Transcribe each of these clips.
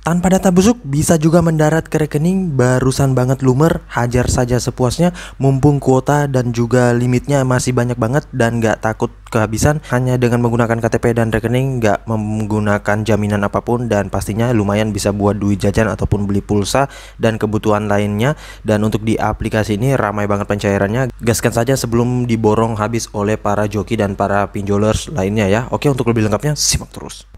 Tanpa data busuk bisa juga mendarat ke rekening, barusan banget lumer, hajar saja sepuasnya, mumpung kuota dan juga limitnya masih banyak banget dan nggak takut kehabisan hanya dengan menggunakan KTP dan rekening, nggak menggunakan jaminan apapun, dan pastinya lumayan bisa buat duit jajan ataupun beli pulsa dan kebutuhan lainnya. Dan untuk di aplikasi ini ramai banget pencairannya, gaskan saja sebelum diborong habis oleh para joki dan para pinjolers lainnya ya. Oke, untuk lebih lengkapnya simak terus.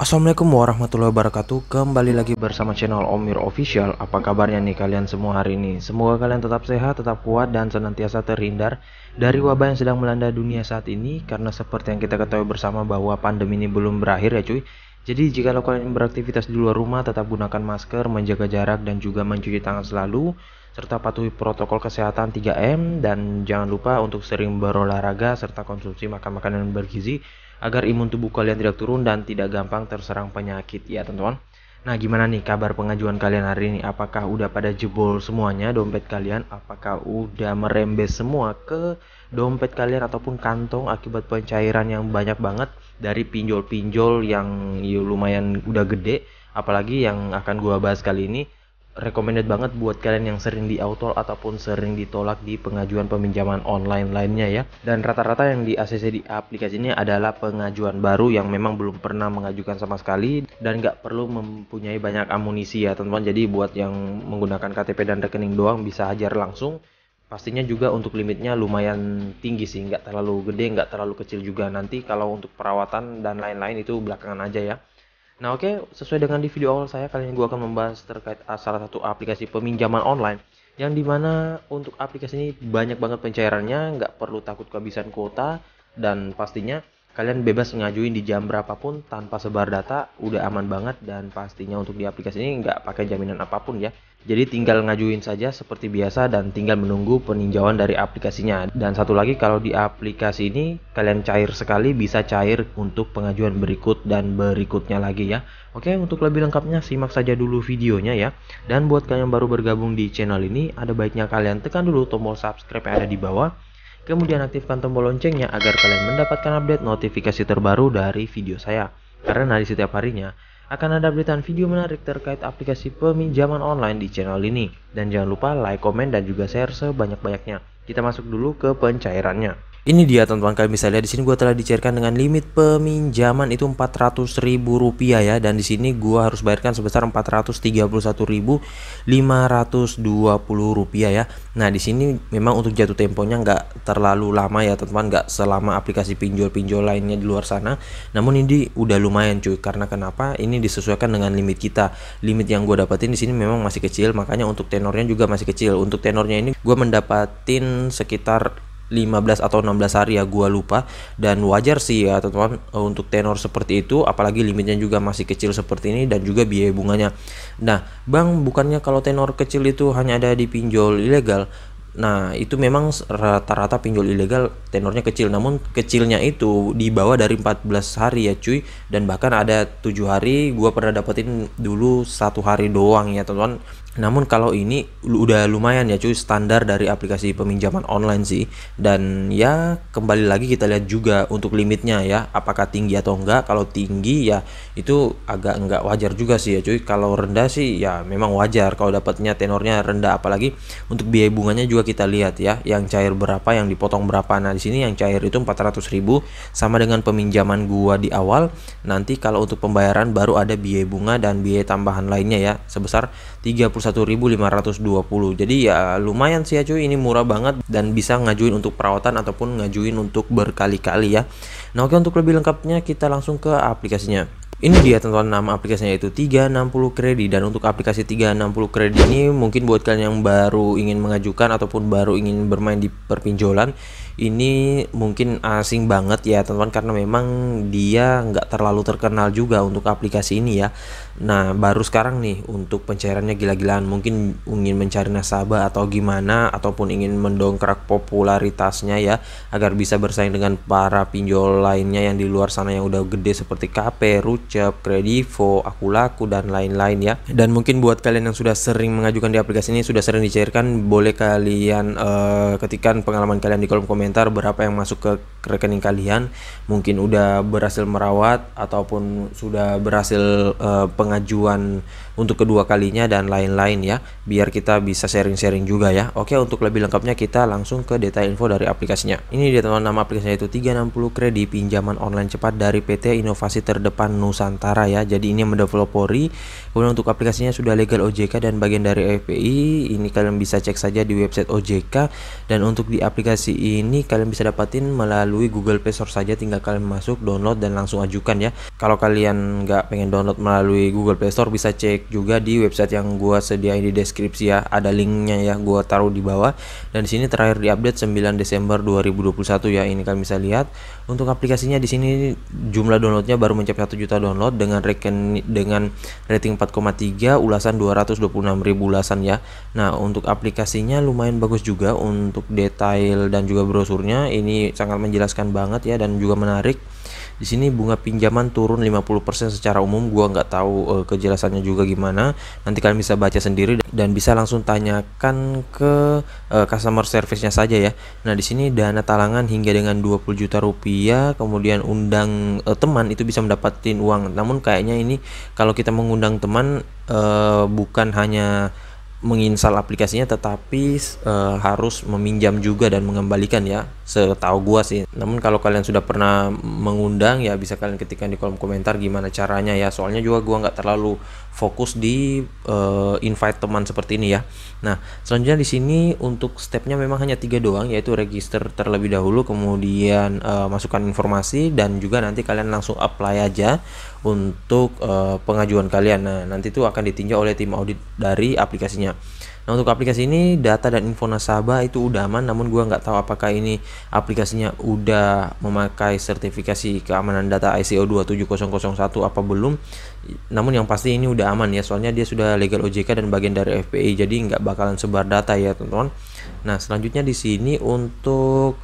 Assalamualaikum warahmatullahi wabarakatuh. Kembali lagi bersama channel Omir Official. Apa kabarnya nih kalian semua hari ini? Semoga kalian tetap sehat, tetap kuat, dan senantiasa terhindar dari wabah yang sedang melanda dunia saat ini. Karena seperti yang kita ketahui bersama bahwa pandemi ini belum berakhir ya cuy. Jadi jika kalian beraktivitas di luar rumah, tetap gunakan masker, menjaga jarak, dan juga mencuci tangan selalu, serta patuhi protokol kesehatan 3M. Dan jangan lupa untuk sering berolahraga serta konsumsi makan makanan yang bergizi agar imun tubuh kalian tidak turun dan tidak gampang terserang penyakit ya teman-teman. Nah, gimana nih kabar pengajuan kalian hari ini? Apakah udah pada jebol semuanya dompet kalian? Apakah udah merembes semua ke dompet kalian ataupun kantong akibat pencairan yang banyak banget dari pinjol-pinjol yang lumayan udah gede? Apalagi yang akan gua bahas kali ini recommended banget buat kalian yang sering di auto ataupun sering ditolak di pengajuan peminjaman online lainnya ya. Dan rata-rata yang di ACC di aplikasi ini adalah pengajuan baru yang memang belum pernah mengajukan sama sekali dan nggak perlu mempunyai banyak amunisi ya teman-teman. Jadi buat yang menggunakan KTP dan rekening doang bisa hajar langsung. Pastinya juga untuk limitnya lumayan tinggi sih, nggak terlalu gede, nggak terlalu kecil juga. Nanti kalau untuk perawatan dan lain-lain itu belakangan aja ya. Nah oke, sesuai dengan di video awal saya, kali ini gue akan membahas terkait salah satu aplikasi peminjaman online yang dimana untuk aplikasi ini banyak banget pencairannya, nggak perlu takut kehabisan kuota, dan pastinya kalian bebas ngajuin di jam berapapun tanpa sebar data, udah aman banget. Dan pastinya untuk di aplikasi ini nggak pakai jaminan apapun ya. Jadi tinggal ngajuin saja seperti biasa dan tinggal menunggu peninjauan dari aplikasinya. Dan satu lagi, kalau di aplikasi ini kalian cair sekali bisa cair untuk pengajuan berikut dan berikutnya lagi ya. Oke, untuk lebih lengkapnya simak saja dulu videonya ya. Dan buat kalian yang baru bergabung di channel ini, ada baiknya kalian tekan dulu tombol subscribe yang ada di bawah. Kemudian aktifkan tombol loncengnya agar kalian mendapatkan update notifikasi terbaru dari video saya. Karena di setiap harinya akan ada updatean video menarik terkait aplikasi peminjaman online di channel ini. Dan jangan lupa like, komen, dan juga share sebanyak-banyaknya. Kita masuk dulu ke pencairannya. Ini dia teman-teman, kalian bisa lihat di sini gua telah dicairkan dengan limit peminjaman itu Rp400.000 ya, dan di sini gua harus bayarkan sebesar Rp431.520 ya. Nah, di sini memang untuk jatuh temponya nggak terlalu lama ya teman-teman, nggak selama aplikasi pinjol-pinjol lainnya di luar sana. Namun ini udah lumayan cuy, karena kenapa? Ini disesuaikan dengan limit kita. Limit yang gua dapetin di sini memang masih kecil, makanya untuk tenornya juga masih kecil. Untuk tenornya ini gua mendapatin sekitar 15 atau 16 hari ya, gua lupa. Dan wajar sih ya teman-teman untuk tenor seperti itu, apalagi limitnya juga masih kecil seperti ini dan juga biaya bunganya. Nah bang, bukannya kalau tenor kecil itu hanya ada di pinjol ilegal? Nah itu memang rata-rata pinjol ilegal tenornya kecil, namun kecilnya itu di bawah dari 14 hari ya cuy. Dan bahkan ada 7 hari, gua pernah dapetin dulu 1 hari doang ya teman-teman. Namun kalau ini udah lumayan ya cuy, standar dari aplikasi peminjaman online sih. Dan ya kembali lagi kita lihat juga untuk limitnya ya, apakah tinggi atau enggak. Kalau tinggi ya itu agak enggak wajar juga sih ya cuy. Kalau rendah sih ya memang wajar kalau dapatnya tenornya rendah, apalagi untuk biaya bunganya juga kita lihat ya, yang cair berapa, yang dipotong berapa. Nah di sini yang cair itu 400.000 sama dengan peminjaman gua di awal. Nanti kalau untuk pembayaran baru ada biaya bunga dan biaya tambahan lainnya ya sebesar 31.520. Jadi ya lumayan sih ya cuy, ini murah banget dan bisa ngajuin untuk perawatan ataupun ngajuin untuk berkali-kali ya. Nah oke, untuk lebih lengkapnya kita langsung ke aplikasinya. Ini dia teman-teman, nama aplikasinya itu 360 Kredit. Dan untuk aplikasi 360 Kredit ini mungkin buat kalian yang baru ingin mengajukan ataupun baru ingin bermain di perpinjolan, ini mungkin asing banget ya teman-teman, karena memang dia nggak terlalu terkenal juga untuk aplikasi ini ya. Nah baru sekarang nih untuk pencairannya gila-gilaan, mungkin ingin mencari nasabah atau gimana, ataupun ingin mendongkrak popularitasnya ya agar bisa bersaing dengan para pinjol lainnya yang di luar sana yang udah gede seperti KP, Rucep, Kredivo, Akulaku, dan lain-lain ya. Dan mungkin buat kalian yang sudah sering mengajukan di aplikasi ini, sudah sering dicairkan, boleh kalian ketikkan pengalaman kalian di kolom komentar komentar berapa yang masuk ke rekening kalian, mungkin udah berhasil merawat ataupun sudah berhasil pengajuan untuk kedua kalinya dan lain-lain ya, biar kita bisa sharing-sharing juga ya. Oke, untuk lebih lengkapnya kita langsung ke detail info dari aplikasinya. Ini dia teman, nama aplikasinya itu 360 Kredit, pinjaman online cepat dari PT Inovasi Terdepan Nusantara ya. Jadi ini mendevelopori. Kemudian untuk aplikasinya sudah legal OJK dan bagian dari FPI. Ini kalian bisa cek saja di website OJK. Dan untuk di aplikasi ini kalian bisa dapatin melalui Google Play Store saja, tinggal kalian masuk, download dan langsung ajukan ya. Kalau kalian nggak pengen download melalui Google Play Store, bisa cek juga di website yang gua sediain di deskripsi ya, ada linknya ya, gua taruh di bawah. Dan di sini terakhir diupdate 9 Desember 2021 ya. Ini kalian bisa lihat untuk aplikasinya di sini jumlah downloadnya baru mencapai 1 juta download dengan rating 4,3, ulasan 226.000 ulasan ya. Nah, untuk aplikasinya lumayan bagus juga untuk detail dan juga brosurnya, ini sangat menjelaskan banget ya dan juga menarik. Di sini bunga pinjaman turun 50% secara umum, gua nggak tahu kejelasannya juga gimana. Nanti kalian bisa baca sendiri dan bisa langsung tanyakan ke customer service-nya saja ya. Nah, di sini dana talangan hingga dengan 20 juta rupiah, kemudian undang teman itu bisa mendapatkan uang. Namun kayaknya ini kalau kita mengundang teman bukan hanya menginstal aplikasinya, tetapi harus meminjam juga dan mengembalikan ya, setahu gua sih. Namun kalau kalian sudah pernah mengundang ya, bisa kalian ketikkan di kolom komentar gimana caranya ya, soalnya juga gua nggak terlalu fokus di invite teman seperti ini ya. Nah, selanjutnya di sini untuk stepnya memang hanya 3 doang, yaitu register terlebih dahulu, kemudian masukkan informasi, dan juga nanti kalian langsung apply aja untuk pengajuan kalian. Nah, nanti itu akan ditinjau oleh tim audit dari aplikasinya. Nah, untuk aplikasi ini data dan info nasabah itu udah aman, namun gua nggak tahu apakah ini aplikasinya udah memakai sertifikasi keamanan data ISO 27001 apa belum. Namun yang pasti ini udah aman ya, soalnya dia sudah legal OJK dan bagian dari FPI, jadi nggak bakalan sebar data ya teman-teman. Nah, selanjutnya di sini untuk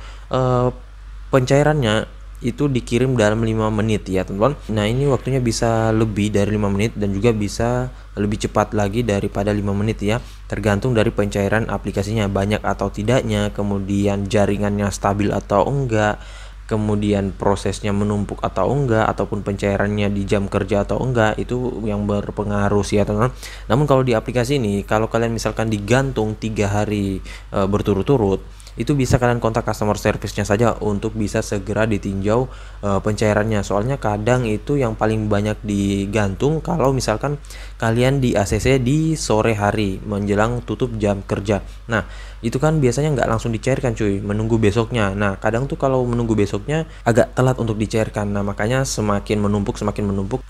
pencairannya itu dikirim dalam 5 menit ya teman-teman. Nah, ini waktunya bisa lebih dari 5 menit dan juga bisa lebih cepat lagi daripada 5 menit ya, tergantung dari pencairan aplikasinya banyak atau tidaknya, kemudian jaringannya stabil atau enggak, kemudian prosesnya menumpuk atau enggak, ataupun pencairannya di jam kerja atau enggak, itu yang berpengaruh sih ya teman-teman. Namun kalau di aplikasi ini, kalau kalian misalkan digantung 3 hari berturut-turut, itu bisa kalian kontak customer service-nya saja untuk bisa segera ditinjau pencairannya. Soalnya kadang itu yang paling banyak digantung kalau misalkan kalian di ACC di sore hari menjelang tutup jam kerja. Nah, itu kan biasanya nggak langsung dicairkan cuy, menunggu besoknya. Nah, kadang tuh kalau menunggu besoknya agak telat untuk dicairkan. Nah, makanya semakin menumpuk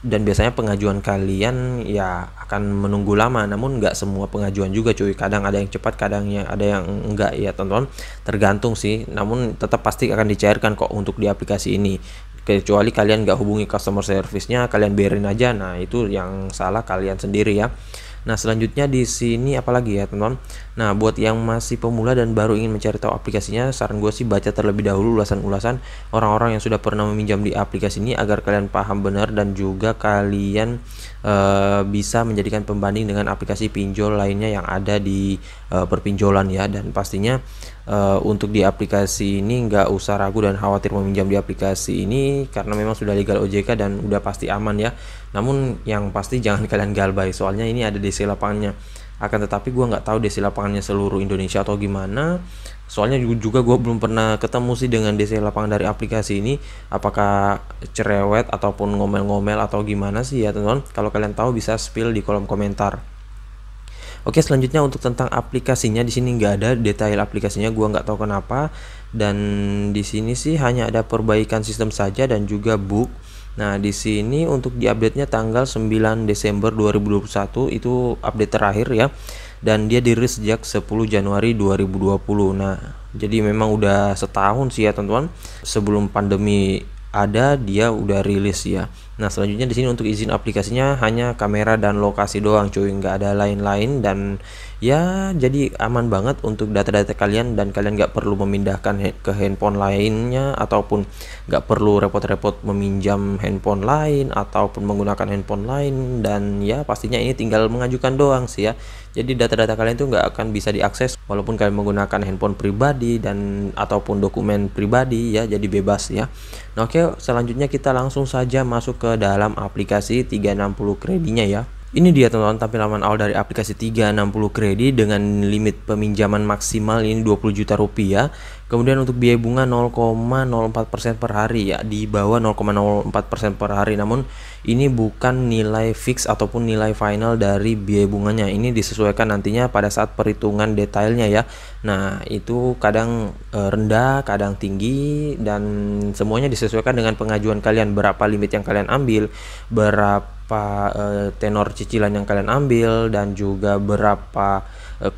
dan biasanya pengajuan kalian ya akan menunggu lama. Namun nggak semua pengajuan juga cuy, kadang ada yang cepat, kadangnya ada yang enggak ya teman-teman, tergantung sih. Namun tetap pasti akan dicairkan kok untuk di aplikasi ini, kecuali kalian nggak hubungi customer service-nya, kalian biarin aja. Nah, itu yang salah kalian sendiri ya. Nah, selanjutnya di sini apalagi ya teman-teman. Nah, buat yang masih pemula dan baru ingin mencari tahu aplikasinya, saran gue sih baca terlebih dahulu ulasan-ulasan orang-orang yang sudah pernah meminjam di aplikasi ini, agar kalian paham benar dan juga kalian bisa menjadikan pembanding dengan aplikasi pinjol lainnya yang ada di perpinjolan ya. Dan pastinya untuk di aplikasi ini nggak usah ragu dan khawatir meminjam di aplikasi ini, karena memang sudah legal OJK dan udah pasti aman ya. Namun yang pasti jangan kalian galbay, soalnya ini ada DC lapangannya. Akan tetapi gue nggak tahu DC lapangannya seluruh Indonesia atau gimana, soalnya juga gue belum pernah ketemu sih dengan DC lapangan dari aplikasi ini, apakah cerewet ataupun ngomel-ngomel atau gimana sih ya teman-teman. Kalau kalian tahu bisa spill di kolom komentar. Oke, selanjutnya untuk tentang aplikasinya, di sini nggak ada detail aplikasinya, gua nggak tahu kenapa. Dan di sini sih hanya ada perbaikan sistem saja dan juga bug. Nah, di sini untuk diupdate-nya tanggal 9 Desember 2021 itu update terakhir ya. Dan dia dirilis sejak 10 Januari 2020. Nah, jadi memang udah setahun sih ya teman-teman. Sebelum pandemi ada, dia udah rilis ya. Nah, selanjutnya di sini untuk izin aplikasinya hanya kamera dan lokasi doang cuy, nggak ada lain-lain. Dan ya jadi aman banget untuk data-data kalian, dan kalian nggak perlu memindahkan ke handphone lainnya, ataupun nggak perlu repot-repot meminjam handphone lain ataupun menggunakan handphone lain. Dan ya pastinya ini tinggal mengajukan doang sih ya. Jadi data-data kalian itu nggak akan bisa diakses walaupun kalian menggunakan handphone pribadi dan ataupun dokumen pribadi ya, jadi bebas ya. Nah, oke, selanjutnya kita langsung saja masuk ke dalam aplikasi 360 kredinya ya. Ini dia teman-teman tampilan awal dari aplikasi 360 Kredi dengan limit peminjaman maksimal ini 20 juta rupiah. Kemudian untuk biaya bunga 0,04% per hari ya, di bawah 0,04% per hari. Namun ini bukan nilai fix ataupun nilai final dari biaya bunganya. Ini disesuaikan nantinya pada saat perhitungan detailnya ya. Nah, itu kadang rendah, kadang tinggi, dan semuanya disesuaikan dengan pengajuan kalian, berapa limit yang kalian ambil, berapa tenor cicilan yang kalian ambil, dan juga berapa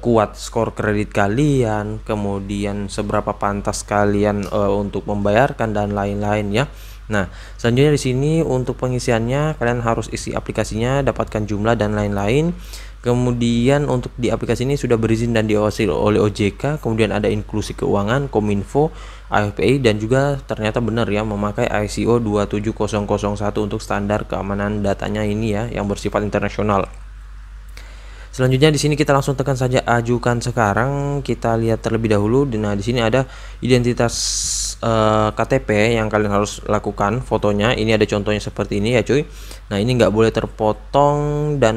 kuat skor kredit kalian, kemudian seberapa pantas kalian untuk membayarkan, dan lain-lain ya. Nah, selanjutnya di sini untuk pengisiannya kalian harus isi aplikasinya, dapatkan jumlah dan lain-lain. Kemudian untuk di aplikasi ini sudah berizin dan diawasi oleh OJK, kemudian ada inklusi keuangan, Kominfo, AFPI, dan juga ternyata benar ya memakai ISO 27001 untuk standar keamanan datanya ini ya, yang bersifat internasional. Selanjutnya di sini kita langsung tekan saja ajukan sekarang. Kita lihat terlebih dahulu. Nah, di sini ada identitas KTP yang kalian harus lakukan fotonya. Ini ada contohnya seperti ini ya cuy. Nah, ini nggak boleh terpotong, dan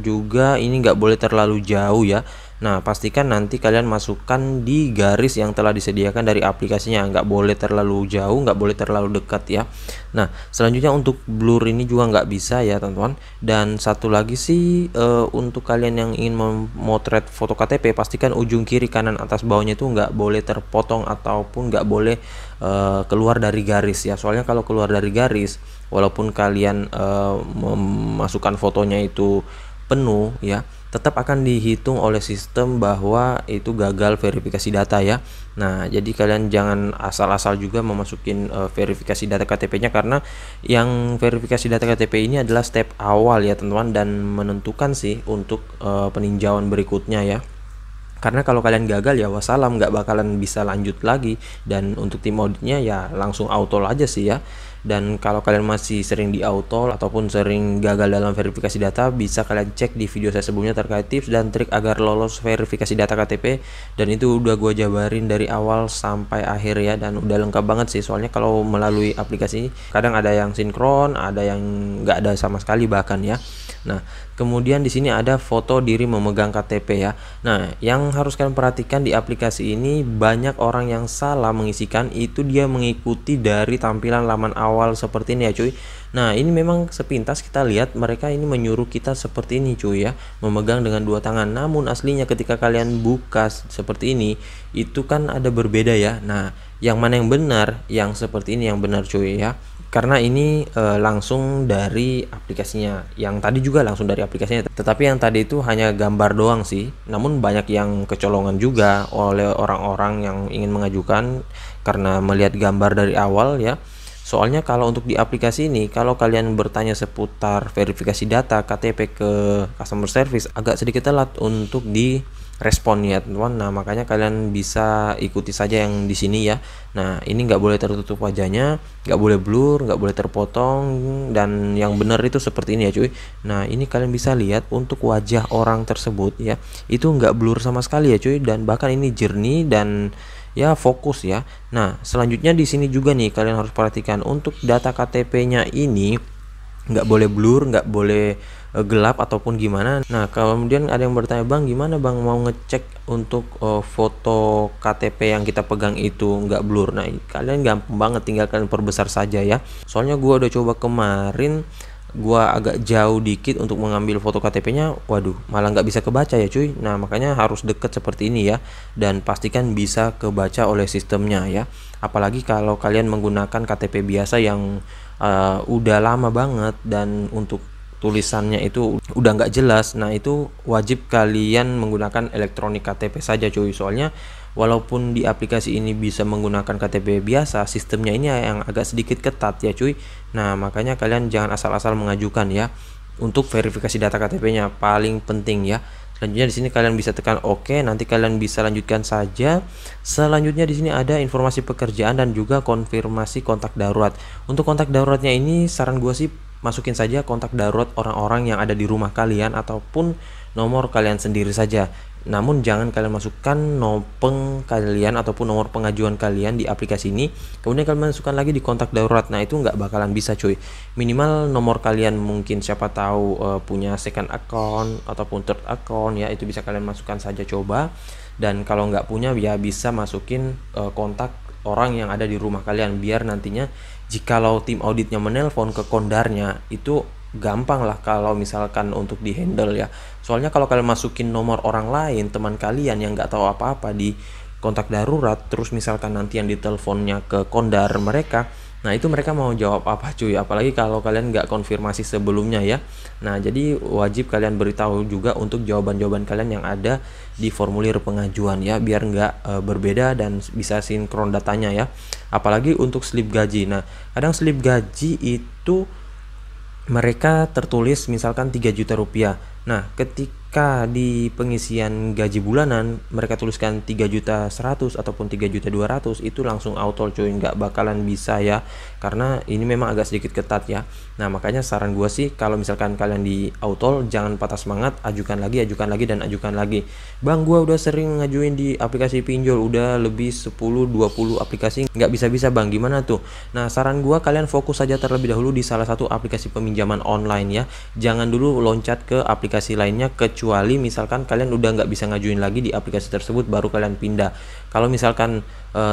juga ini nggak boleh terlalu jauh ya. Nah, pastikan nanti kalian masukkan di garis yang telah disediakan dari aplikasinya, nggak boleh terlalu jauh, nggak boleh terlalu dekat ya. Nah, selanjutnya untuk blur ini juga nggak bisa ya teman-teman. Dan satu lagi sih, untuk kalian yang ingin memotret foto KTP, pastikan ujung kiri, kanan, atas, bawahnya itu nggak boleh terpotong ataupun nggak boleh keluar dari garis ya. Soalnya kalau keluar dari garis, walaupun kalian memasukkan fotonya itu penuh ya, tetap akan dihitung oleh sistem bahwa itu gagal verifikasi data ya. Nah, jadi kalian jangan asal-asal juga memasukin verifikasi data KTP-nya, karena yang verifikasi data KTP ini adalah step awal ya teman-teman, dan menentukan sih untuk peninjauan berikutnya ya. Karena kalau kalian gagal ya wassalam, nggak bakalan bisa lanjut lagi. Dan untuk tim auditnya ya langsung auto aja sih ya. Dan kalau kalian masih sering di auto ataupun sering gagal dalam verifikasi data, bisa kalian cek di video saya sebelumnya terkait tips dan trik agar lolos verifikasi data KTP. Dan itu udah gue jabarin dari awal sampai akhir ya, dan udah lengkap banget sih. Soalnya kalau melalui aplikasi kadang ada yang sinkron, ada yang nggak ada sama sekali bahkan ya. Nah, kemudian di sini ada foto diri memegang KTP ya. Nah, yang harus kalian perhatikan di aplikasi ini, banyak orang yang salah mengisikan itu, dia mengikuti dari tampilan laman awal seperti ini ya cuy. Nah, ini memang sepintas kita lihat mereka ini menyuruh kita seperti ini cuy ya, memegang dengan dua tangan. Namun aslinya ketika kalian buka seperti ini, itu kan ada berbeda ya. Nah, yang mana yang benar? Yang seperti ini yang benar cuy ya. Karena ini langsung dari aplikasinya. Yang tadi juga langsung dari aplikasinya, tetapi yang tadi itu hanya gambar doang sih. Namun banyak yang kecolongan juga oleh orang-orang yang ingin mengajukan karena melihat gambar dari awal ya. Soalnya kalau untuk di aplikasi ini, kalau kalian bertanya seputar verifikasi data KTP ke customer service, agak sedikit telat untuk di respon ya teman-teman. Nah, makanya kalian bisa ikuti saja yang di sini ya. Nah, ini nggak boleh tertutup wajahnya, nggak boleh blur, nggak boleh terpotong, dan yang benar itu seperti ini ya cuy. Nah, ini kalian bisa lihat untuk wajah orang tersebut ya, itu nggak blur sama sekali ya cuy, dan bahkan ini jernih dan ya fokus ya. Nah, selanjutnya di sini juga nih kalian harus perhatikan untuk data KTP-nya ini nggak boleh blur, nggak boleh gelap ataupun gimana. Nah, kemudian ada yang bertanya, bang gimana bang mau ngecek untuk foto KTP yang kita pegang itu nggak blur? Nah, kalian gampang banget, tinggal kalian perbesar saja ya. Soalnya gua udah coba kemarin, gua agak jauh dikit untuk mengambil foto KTP-nya, waduh malah nggak bisa kebaca ya cuy. Nah, makanya harus deket seperti ini ya, dan pastikan bisa kebaca oleh sistemnya ya. Apalagi kalau kalian menggunakan KTP biasa yang udah lama banget, dan untuk tulisannya itu udah nggak jelas, nah itu wajib kalian menggunakan elektronik KTP saja cuy. Soalnya walaupun di aplikasi ini bisa menggunakan KTP biasa, sistemnya ini yang agak sedikit ketat ya cuy. Nah makanya kalian jangan asal-asal mengajukan ya. Untuk verifikasi data KTP-nya paling penting ya. Selanjutnya di sini kalian bisa tekan OK, nanti kalian bisa lanjutkan saja. Selanjutnya di sini ada informasi pekerjaan dan juga konfirmasi kontak darurat. Untuk kontak daruratnya ini saran gue sih masukin saja kontak darurat orang-orang yang ada di rumah kalian ataupun nomor kalian sendiri saja. Namun jangan kalian masukkan nomor kalian ataupun nomor pengajuan kalian di aplikasi ini, kemudian kalian masukkan lagi di kontak darurat. Nah itu nggak bakalan bisa cuy. Minimal nomor kalian mungkin siapa tahu punya second account ataupun third account ya, itu bisa kalian masukkan saja coba. Dan kalau nggak punya ya bisa masukin kontak orang yang ada di rumah kalian, biar nantinya jikalau tim auditnya menelpon ke kondarnya itu gampang lah kalau misalkan untuk di handle ya. Soalnya kalau kalian masukin nomor orang lain, teman kalian yang nggak tahu apa-apa di kontak darurat, terus misalkan nanti yang diteleponnya ke kondar mereka, nah itu mereka mau jawab apa cuy, apalagi kalau kalian nggak konfirmasi sebelumnya ya. Nah jadi wajib kalian beritahu juga untuk jawaban-jawaban kalian yang ada di formulir pengajuan ya, biar nggak berbeda dan bisa sinkron datanya ya. Apalagi untuk slip gaji. Nah kadang slip gaji itu mereka tertulis misalkan 3 juta rupiah. Nah ketika di pengisian gaji bulanan mereka tuliskan 3.100.000 ataupun 3.200.000, itu langsung auto cuy, nggak bakalan bisa ya, karena ini memang agak sedikit ketat ya. Nah makanya saran gua sih kalau misalkan kalian di auto jangan patah semangat, ajukan lagi dan ajukan lagi. Bang gua udah sering ngajuin di aplikasi pinjol, udah lebih 10-20 aplikasi nggak bisa-bisa bang, gimana tuh? Nah saran gua kalian fokus saja terlebih dahulu di salah satu aplikasi peminjaman online ya, jangan dulu loncat ke aplikasi lainnya, kecuali misalkan kalian udah nggak bisa ngajuin lagi di aplikasi tersebut baru kalian pindah. Kalau misalkan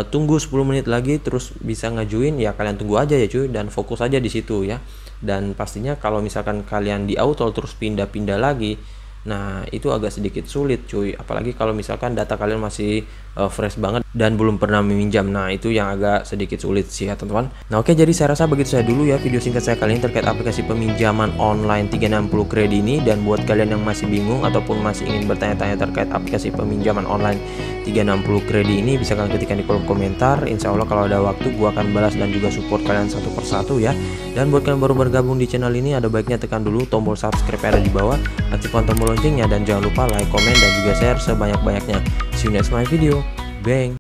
tunggu 10 menit lagi terus bisa ngajuin ya, kalian tunggu aja ya cuy, dan fokus aja di situ ya. Dan pastinya kalau misalkan kalian di auto terus pindah-pindah lagi, nah itu agak sedikit sulit cuy, apalagi kalau misalkan data kalian masih fresh banget dan belum pernah meminjam. Nah itu yang agak sedikit sulit sih ya teman-teman. Nah oke, jadi saya rasa begitu saya dulu ya video singkat saya kali ini terkait aplikasi peminjaman online 360 Kredi ini. Dan buat kalian yang masih bingung ataupun masih ingin bertanya-tanya terkait aplikasi peminjaman online 360 Kredi ini, bisa kalian ketikkan di kolom komentar. Insya Allah kalau ada waktu gua akan balas dan juga support kalian satu persatu ya. Dan buat kalian baru bergabung di channel ini, ada baiknya tekan dulu tombol subscribe yang ada di bawah, aktifkan tombol loncengnya, dan jangan lupa like, komen, dan juga share sebanyak-banyaknya. See you next my video. Bang.